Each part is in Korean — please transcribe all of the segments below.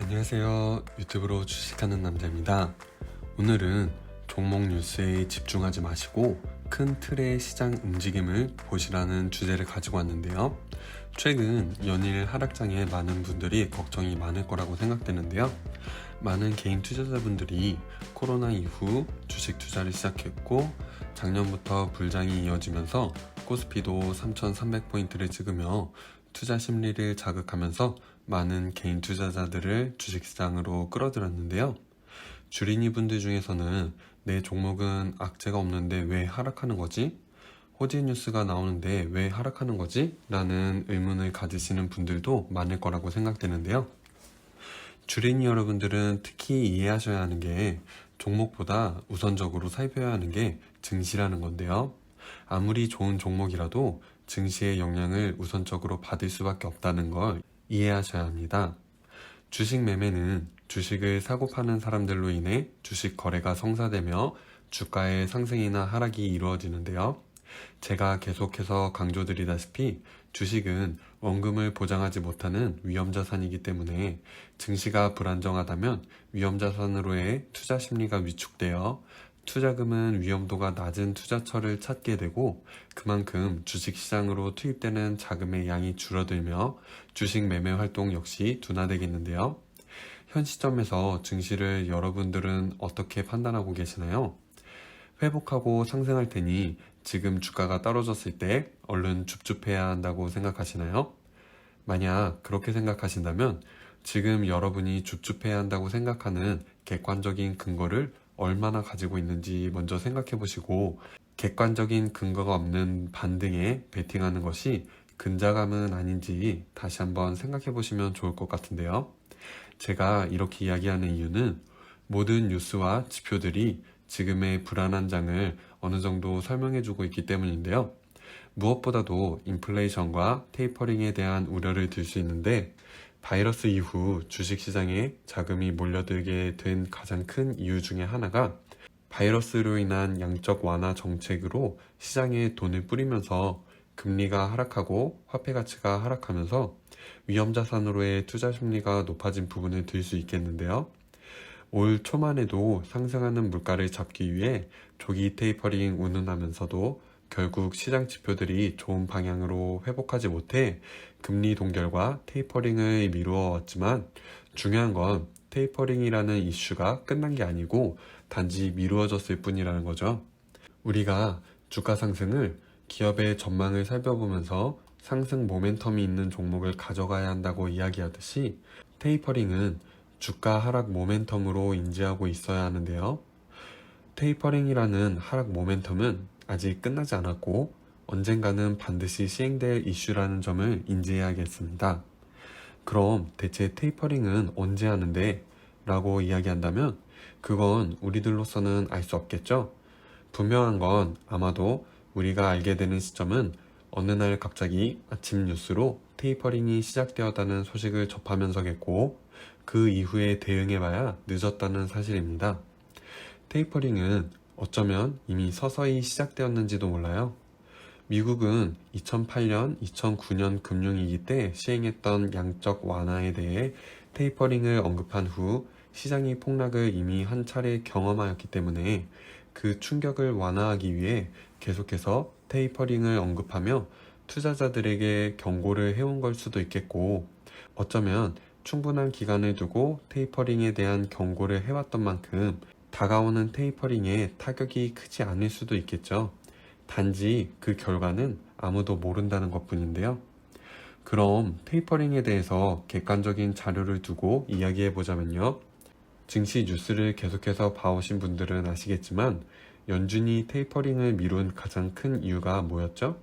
안녕하세요. 유튜브로 주식하는 남자입니다. 오늘은 종목 뉴스에 집중하지 마시고 큰 틀의 시장 움직임을 보시라는 주제를 가지고 왔는데요. 최근 연일 하락장에 많은 분들이 걱정이 많을 거라고 생각되는데요. 많은 개인 투자자분들이 코로나 이후 주식 투자를 시작했고 작년부터 불장이 이어지면서 코스피도 3,300포인트를 찍으며 투자 심리를 자극하면서 많은 개인 투자자들을 주식시장으로 끌어들였는데요. 주린이 분들 중에서는 내 종목은 악재가 없는데 왜 하락하는 거지? 호재 뉴스가 나오는데 왜 하락하는 거지? 라는 의문을 가지시는 분들도 많을 거라고 생각되는데요. 주린이 여러분들은 특히 이해하셔야 하는 게 종목보다 우선적으로 살펴야 하는 게 증시라는 건데요. 아무리 좋은 종목이라도 증시의 영향을 우선적으로 받을 수밖에 없다는 걸 이해하셔야 합니다. 주식 매매는 주식을 사고 파는 사람들로 인해 주식 거래가 성사되며 주가의 상승이나 하락이 이루어지는데요. 제가 계속해서 강조드리다시피 주식은 원금을 보장하지 못하는 위험자산이기 때문에 증시가 불안정하다면 위험자산으로의 투자 심리가 위축되어 투자금은 위험도가 낮은 투자처를 찾게 되고 그만큼 주식시장으로 투입되는 자금의 양이 줄어들며 주식 매매 활동 역시 둔화되겠는데요. 현 시점에서 증시를 여러분들은 어떻게 판단하고 계시나요? 회복하고 상승할 테니 지금 주가가 떨어졌을 때 얼른 줍줍해야 한다고 생각하시나요? 만약 그렇게 생각하신다면 지금 여러분이 줍줍해야 한다고 생각하는 객관적인 근거를 얼마나 가지고 있는지 먼저 생각해 보시고 객관적인 근거가 없는 반등에 베팅하는 것이 근자감은 아닌지 다시 한번 생각해 보시면 좋을 것 같은데요. 제가 이렇게 이야기하는 이유는 모든 뉴스와 지표들이 지금의 불안한 장을 어느 정도 설명해 주고 있기 때문인데요. 무엇보다도 인플레이션과 테이퍼링에 대한 우려를 들 수 있는데 바이러스 이후 주식시장에 자금이 몰려들게 된 가장 큰 이유 중에 하나가 바이러스로 인한 양적 완화 정책으로 시장에 돈을 뿌리면서 금리가 하락하고 화폐 가치가 하락하면서 위험자산으로의 투자 심리가 높아진 부분을 들 수 있겠는데요. 올 초만 해도 상승하는 물가를 잡기 위해 조기 테이퍼링 운운하면서도 결국 시장 지표들이 좋은 방향으로 회복하지 못해 금리 동결과 테이퍼링을 미루어 왔지만 중요한 건 테이퍼링이라는 이슈가 끝난 게 아니고 단지 미루어졌을 뿐이라는 거죠. 우리가 주가 상승을 기업의 전망을 살펴보면서 상승 모멘텀이 있는 종목을 가져가야 한다고 이야기하듯이 테이퍼링은 주가 하락 모멘텀으로 인지하고 있어야 하는데요. 테이퍼링이라는 하락 모멘텀은 아직 끝나지 않았고 언젠가는 반드시 시행될 이슈라는 점을 인지해야겠습니다. 그럼 대체 테이퍼링은 언제 하는데? 라고 이야기한다면 그건 우리들로서는 알 수 없겠죠? 분명한 건 아마도 우리가 알게 되는 시점은 어느 날 갑자기 아침 뉴스로 테이퍼링이 시작되었다는 소식을 접하면서겠고 그 이후에 대응해봐야 늦었다는 사실입니다. 테이퍼링은 어쩌면 이미 서서히 시작되었는지도 몰라요. 미국은 2008년, 2009년 금융위기 때 시행했던 양적 완화에 대해 테이퍼링을 언급한 후 시장이 폭락을 이미 한 차례 경험하였기 때문에 그 충격을 완화하기 위해 계속해서 테이퍼링을 언급하며 투자자들에게 경고를 해온 걸 수도 있겠고 어쩌면 충분한 기간을 두고 테이퍼링에 대한 경고를 해왔던 만큼 다가오는 테이퍼링에 타격이 크지 않을 수도 있겠죠. 단지 그 결과는 아무도 모른다는 것 뿐인데요. 그럼 테이퍼링에 대해서 객관적인 자료를 두고 이야기해 보자면요. 증시 뉴스를 계속해서 봐오신 분들은 아시겠지만 연준이 테이퍼링을 미룬 가장 큰 이유가 뭐였죠?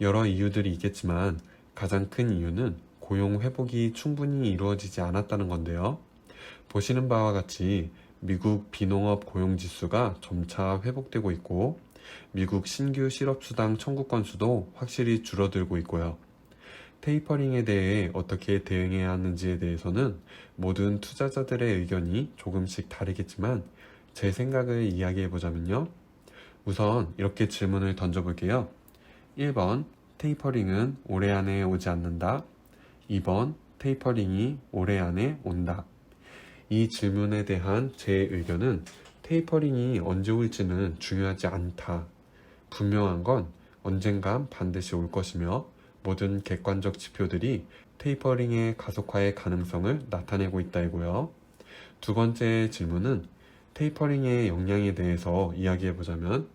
여러 이유들이 있겠지만 가장 큰 이유는 고용 회복이 충분히 이루어지지 않았다는 건데요. 보시는 바와 같이 미국 비농업 고용지수가 점차 회복되고 있고 미국 신규 실업수당 청구 건수도 확실히 줄어들고 있고요. 테이퍼링에 대해 어떻게 대응해야 하는지에 대해서는 모든 투자자들의 의견이 조금씩 다르겠지만 제 생각을 이야기해 보자면요. 우선 이렇게 질문을 던져볼게요. 1번, 테이퍼링은 올해 안에 오지 않는다. 2번, 테이퍼링이 올해 안에 온다. 이 질문에 대한 제 의견은 테이퍼링이 언제 올지는 중요하지 않다. 분명한 건 언젠간 반드시 올 것이며 모든 객관적 지표들이 테이퍼링의 가속화의 가능성을 나타내고 있다이고요. 두 번째 질문은 테이퍼링의 영향에 대해서 이야기해보자면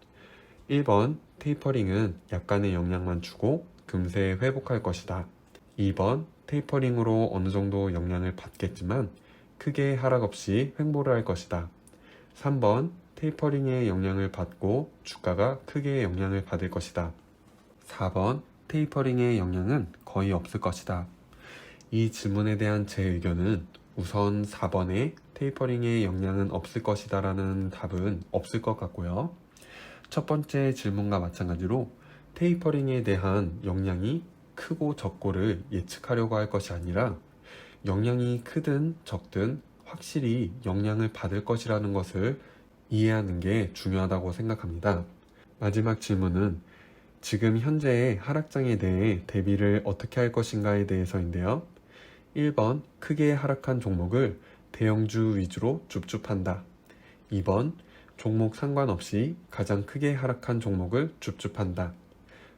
1번 테이퍼링은 약간의 영향만 주고 금세 회복할 것이다. 2번 테이퍼링으로 어느 정도 영향을 받겠지만 크게 하락 없이 횡보를 할 것이다. 3번 테이퍼링의 영향을 받고 주가가 크게 영향을 받을 것이다. 4번 테이퍼링의 영향은 거의 없을 것이다. 이 질문에 대한 제 의견은 우선 4번에 테이퍼링의 영향은 없을 것이다 라는 답은 없을 것 같고요. 첫 번째 질문과 마찬가지로 테이퍼링에 대한 영향이 크고 적고를 예측하려고 할 것이 아니라 영향이 크든 적든 확실히 영향을 받을 것이라는 것을 이해하는 게 중요하다고 생각합니다. 마지막 질문은 지금 현재의 하락장에 대해 대비를 어떻게 할 것인가에 대해서인데요. 1번 크게 하락한 종목을 대형주 위주로 줍줍한다. 2번 종목 상관없이 가장 크게 하락한 종목을 줍줍한다.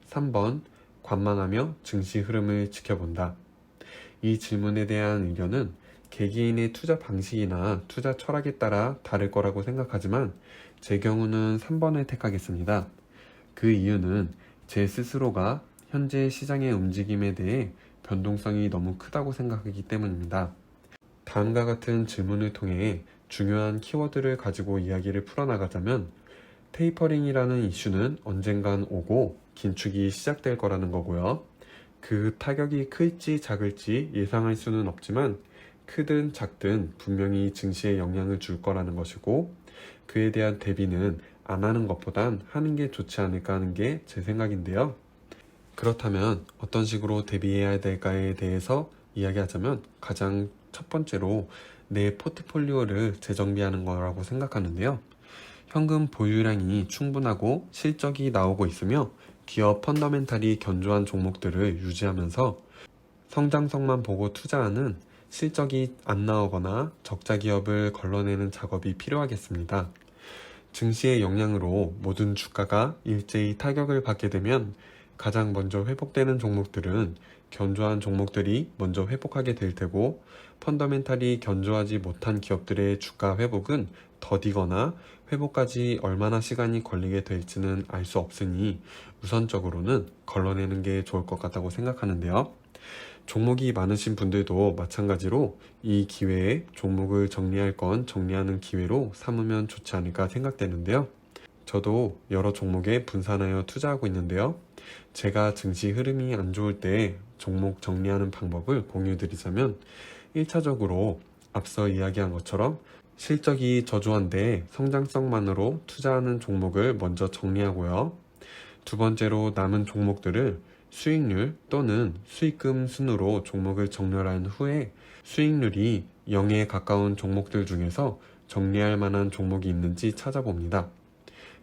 3번 관망하며 증시 흐름을 지켜본다. 이 질문에 대한 의견은 개개인의 투자 방식이나 투자 철학에 따라 다를 거라고 생각하지만 제 경우는 3번을 택하겠습니다. 그 이유는 제 스스로가 현재 시장의 움직임에 대해 변동성이 너무 크다고 생각하기 때문입니다. 다음과 같은 질문을 통해 중요한 키워드를 가지고 이야기를 풀어나가자면 테이퍼링이라는 이슈는 언젠간 오고 긴축이 시작될 거라는 거고요. 그 타격이 클지 작을지 예상할 수는 없지만 크든 작든 분명히 증시에 영향을 줄 거라는 것이고 그에 대한 대비는 안 하는 것보단 하는 게 좋지 않을까 하는 게 제 생각인데요. 그렇다면 어떤 식으로 대비해야 될까에 대해서 이야기하자면 가장 첫 번째로 내 포트폴리오를 재정비하는 거라고 생각하는데요. 현금 보유량이 충분하고 실적이 나오고 있으며 기업 펀더멘탈이 견조한 종목들을 유지하면서 성장성만 보고 투자하는 실적이 안 나오거나 적자 기업을 걸러내는 작업이 필요하겠습니다. 증시의 영향으로 모든 주가가 일제히 타격을 받게 되면 가장 먼저 회복되는 종목들은 견조한 종목들이 먼저 회복하게 될 테고 펀더멘탈이 견조하지 못한 기업들의 주가 회복은 더디거나 회복까지 얼마나 시간이 걸리게 될지는 알 수 없으니 우선적으로는 걸러내는 게 좋을 것 같다고 생각하는데요. 종목이 많으신 분들도 마찬가지로 이 기회에 종목을 정리할 건 정리하는 기회로 삼으면 좋지 않을까 생각되는데요. 저도 여러 종목에 분산하여 투자하고 있는데요. 제가 증시 흐름이 안 좋을 때 종목 정리하는 방법을 공유드리자면 1차적으로 앞서 이야기한 것처럼 실적이 저조한데 성장성만으로 투자하는 종목을 먼저 정리하고요. 두 번째로 남은 종목들을 수익률 또는 수익금 순으로 종목을 정렬한 후에 수익률이 0에 가까운 종목들 중에서 정리할 만한 종목이 있는지 찾아봅니다.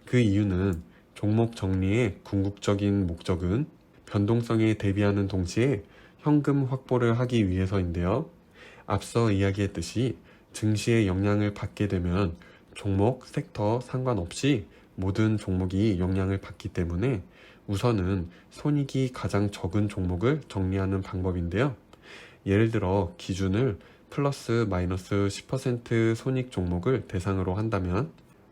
그 이유는 종목 정리의 궁극적인 목적은 변동성에 대비하는 동시에 현금 확보를 하기 위해서인데요. 앞서 이야기했듯이 증시의 영향을 받게 되면 종목, 섹터 상관없이 모든 종목이 영향을 받기 때문에 우선은 손익이 가장 적은 종목을 정리하는 방법인데요. 예를 들어 기준을 플러스 마이너스 10% 손익 종목을 대상으로 한다면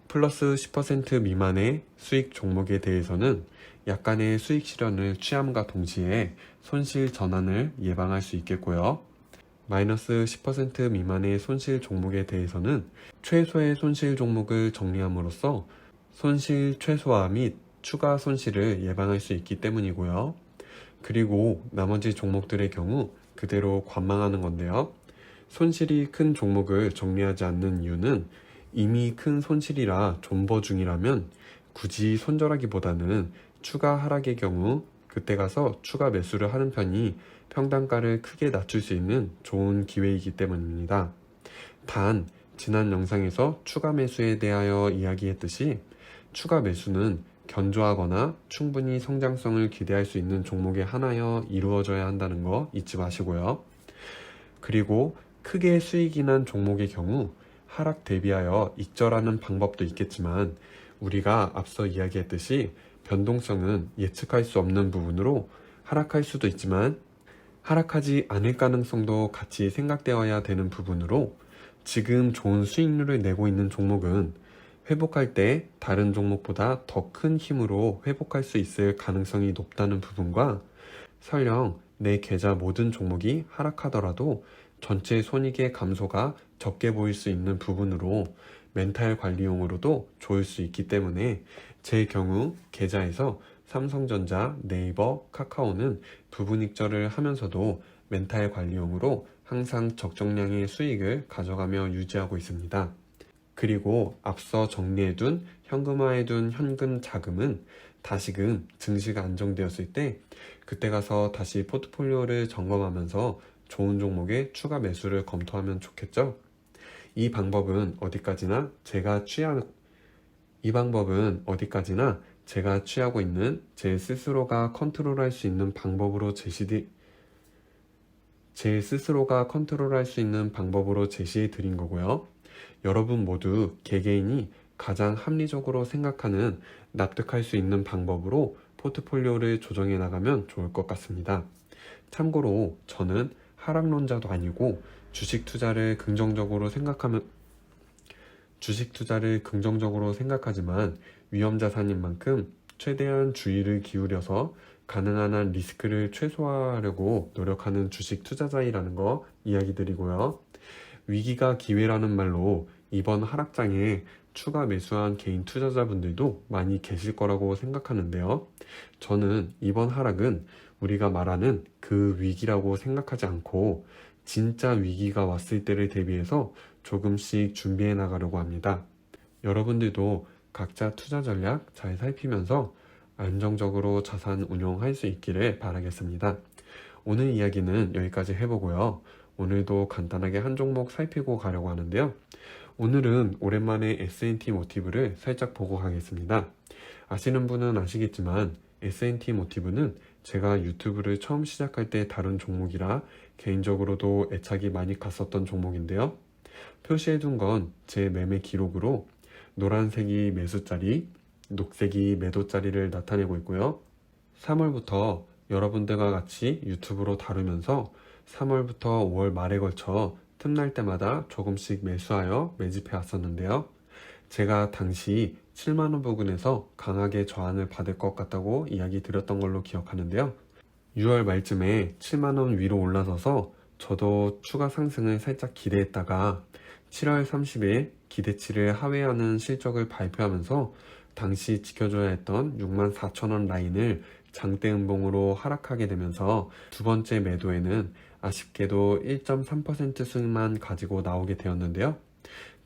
플러스 10% 미만의 수익 종목에 대해서는 약간의 수익 실현을 취함과 동시에 손실 전환을 예방할 수 있겠고요. 마이너스 10% 미만의 손실 종목에 대해서는 최소의 손실 종목을 정리함으로써 손실 최소화 및 추가 손실을 예방할 수 있기 때문이고요. 그리고 나머지 종목들의 경우 그대로 관망하는 건데요. 손실이 큰 종목을 정리하지 않는 이유는 이미 큰 손실이라 존버 중이라면 굳이 손절하기보다는 추가 하락의 경우 그때 가서 추가 매수를 하는 편이 평단가를 크게 낮출 수 있는 좋은 기회이기 때문입니다. 단, 지난 영상에서 추가 매수에 대하여 이야기했듯이 추가 매수는 견조하거나 충분히 성장성을 기대할 수 있는 종목에 한하여 이루어져야 한다는 거 잊지 마시고요. 그리고 크게 수익이 난 종목의 경우 하락 대비하여 익절하는 방법도 있겠지만 우리가 앞서 이야기했듯이 변동성은 예측할 수 없는 부분으로 하락할 수도 있지만 하락하지 않을 가능성도 같이 생각되어야 되는 부분으로 지금 좋은 수익률을 내고 있는 종목은 회복할 때 다른 종목보다 더 큰 힘으로 회복할 수 있을 가능성이 높다는 부분과 설령 내 계좌 모든 종목이 하락하더라도 전체 손익의 감소가 적게 보일 수 있는 부분으로 멘탈 관리용으로도 좋을 수 있기 때문에 제 경우 계좌에서 삼성전자, 네이버, 카카오는 부분 익절을 하면서도 멘탈 관리용으로 항상 적정량의 수익을 가져가며 유지하고 있습니다. 그리고 앞서 정리해둔 현금화해둔 현금 자금은 다시금 증시가 안정되었을 때 그때 가서 다시 포트폴리오를 점검하면서 좋은 종목의 추가 매수를 검토하면 좋겠죠? 이 방법은 어디까지나 제가 취하고 있는 제 스스로가 컨트롤할 수 있는 방법으로 제시해 드린 거고요. 여러분 모두 개개인이 가장 합리적으로 생각하는 납득할 수 있는 방법으로 포트폴리오를 조정해 나가면 좋을 것 같습니다. 참고로 저는 하락론자도 아니고 주식 투자를 긍정적으로 생각하지만 위험 자산인 만큼 최대한 주의를 기울여서 가능한 한 리스크를 최소화하려고 노력하는 주식 투자자이라는 거 이야기 드리고요. 위기가 기회라는 말로 이번 하락장에 추가 매수한 개인 투자자분들도 많이 계실 거라고 생각하는데요. 저는 이번 하락은 우리가 말하는 그 위기라고 생각하지 않고 진짜 위기가 왔을 때를 대비해서 조금씩 준비해 나가려고 합니다. 여러분들도 각자 투자 전략 잘 살피면서 안정적으로 자산 운용할 수 있기를 바라겠습니다. 오늘 이야기는 여기까지 해보고요. 오늘도 간단하게 한 종목 살피고 가려고 하는데요. 오늘은 오랜만에 S&T 모티브를 살짝 보고 가겠습니다. 아시는 분은 아시겠지만 S&T 모티브는 제가 유튜브를 처음 시작할 때 다룬 종목이라 개인적으로도 애착이 많이 갔었던 종목인데요. 표시해둔 건 제 매매 기록으로 노란색이 매수자리, 녹색이 매도자리를 나타내고 있고요. 3월부터 여러분들과 같이 유튜브로 다루면서 3월부터 5월 말에 걸쳐 틈날 때마다 조금씩 매수하여 매집해 왔었는데요. 제가 당시 7만원 부근에서 강하게 저항을 받을 것 같다고 이야기 드렸던 걸로 기억하는데요. 6월 말쯤에 7만원 위로 올라서서 저도 추가 상승을 살짝 기대했다가 7월 30일 기대치를 하회하는 실적을 발표하면서 당시 지켜줘야 했던 64,000원 라인을 장대 음봉으로 하락하게 되면서 두 번째 매도에는 아쉽게도 1.3% 수익만 가지고 나오게 되었는데요.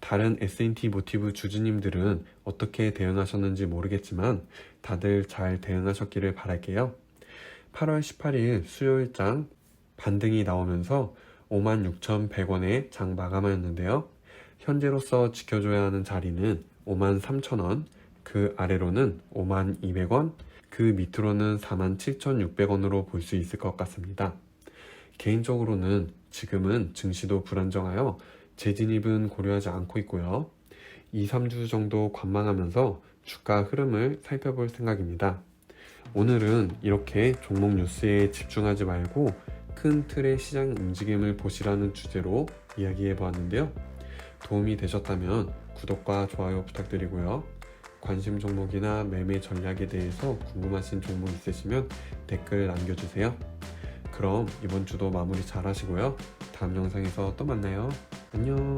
다른 S&T 모티브 주주님들은 어떻게 대응하셨는지 모르겠지만 다들 잘 대응하셨기를 바랄게요. 8월 18일 수요일장 반등이 나오면서 56,100원에 장 마감하였는데요. 현재로서 지켜줘야 하는 자리는 53,000원, 그 아래로는 5200원, 그 밑으로는 47,600원으로 볼 수 있을 것 같습니다. 개인적으로는 지금은 증시도 불안정하여 재진입은 고려하지 않고 있고요. 2, 3주 정도 관망하면서 주가 흐름을 살펴볼 생각입니다. 오늘은 이렇게 종목 뉴스에 집중하지 말고 큰 틀의 시장 움직임을 보시라는 주제로 이야기해 보았는데요. 도움이 되셨다면 구독과 좋아요 부탁드리고요. 관심 종목이나 매매 전략에 대해서 궁금하신 종목 있으시면 댓글 남겨주세요. 그럼 이번 주도 마무리 잘 하시고요. 다음 영상에서 또 만나요. 안녕.